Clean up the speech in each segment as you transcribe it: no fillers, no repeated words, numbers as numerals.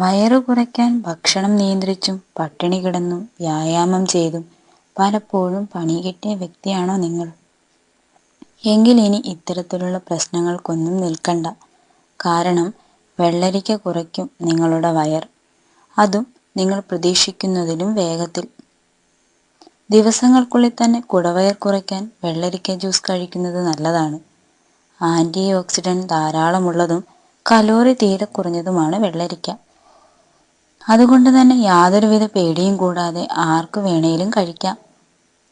വയറു കുറയ്ക്കാൻ ഭക്ഷണം നിയന്ത്രിച്ചും പട്ടിണി കിടന്നും വ്യായാമം ചെയ്തും പലപ്പോഴും പണി കിട്ടിയ വ്യക്തിയാണോ നിങ്ങൾ? എങ്കിൽ ഇനി ഇത്തരത്തിലുള്ള പ്രശ്നങ്ങൾക്കൊന്നും നിൽക്കണ്ട. കാരണം വെള്ളരിക്ക കുറയ്ക്കും നിങ്ങളുടെ വയർ. അതും നിങ്ങൾ പ്രതീക്ഷിക്കുന്നതിലും വേഗത്തിൽ. ദിവസങ്ങൾക്കുള്ളിൽ തന്നെ കുടവയർ കുറയ്ക്കാൻ വെള്ളരിക്ക ജ്യൂസ് കഴിക്കുന്നത് നല്ലതാണ്. ആൻറ്റി ഓക്സിഡന്റ് ധാരാളമുള്ളതും കലോറി തീരെ കുറഞ്ഞതുമാണ് വെള്ളരിക്ക. അതുകൊണ്ട് തന്നെ യാതൊരുവിധ പേടിയും കൂടാതെ ആർക്കു വേണേലും കഴിക്കാം.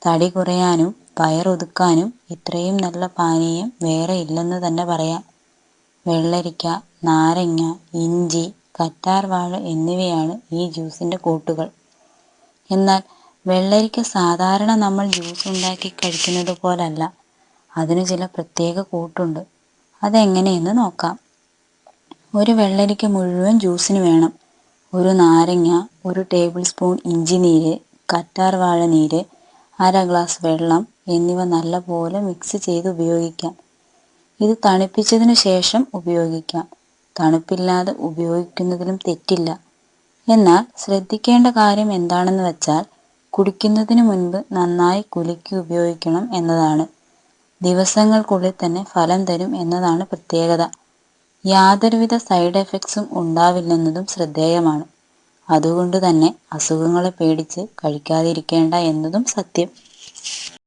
തടി കുറയാനും വയറൊതുക്കാനും ഇത്രയും നല്ല പാനീയം വേറെ ഇല്ലെന്ന് തന്നെ പറയാം. വെള്ളരിക്ക, നാരങ്ങ, ഇഞ്ചി, കറ്റാർവാഴ എന്നിവയാണ് ഈ ജ്യൂസിൻ്റെ കൂട്ടുകൾ. എന്നാൽ വെള്ളരിക്ക സാധാരണ നമ്മൾ ജ്യൂസ് ഉണ്ടാക്കി കഴിക്കുന്നത് പോലല്ല. അതിന് ചില പ്രത്യേക കൂട്ടുണ്ട്. അതെങ്ങനെയെന്ന് നോക്കാം. ഒരു വെള്ളരിക്ക മുഴുവൻ ജ്യൂസിന് വേണം. ഒരു നാരങ്ങ, 1 ടേബിൾ സ്പൂൺ ഇഞ്ചിനീര്, കറ്റാർവാഴ നീര്, 1/2 ഗ്ലാസ് വെള്ളം എന്നിവ നല്ലപോലെ മിക്സ് ചെയ്ത് ഉപയോഗിക്കാം. ഇത് തണുപ്പിച്ചതിനു ശേഷം ഉപയോഗിക്കാം. തണുപ്പില്ലാതെ ഉപയോഗിക്കുന്നതിലും തെറ്റില്ല. എന്നാൽ ശ്രദ്ധിക്കേണ്ട കാര്യം എന്താണെന്ന് വെച്ചാൽ കുടിക്കുന്നതിന് മുൻപ് നന്നായി കുലുക്കി ഉപയോഗിക്കണം എന്നതാണ്. ദിവസങ്ങൾക്കുള്ളിൽ തന്നെ ഫലം തരും എന്നതാണ് പ്രത്യേകത. യാതൊരുവിധ സൈഡ് എഫക്ട്സും ഉണ്ടാവില്ലെന്നതും ശ്രദ്ധേയമാണ്. അതുകൊണ്ട് തന്നെ അസുഖങ്ങളെ പേടിച്ച് കഴിക്കാതിരിക്കേണ്ട എന്നതും സത്യം.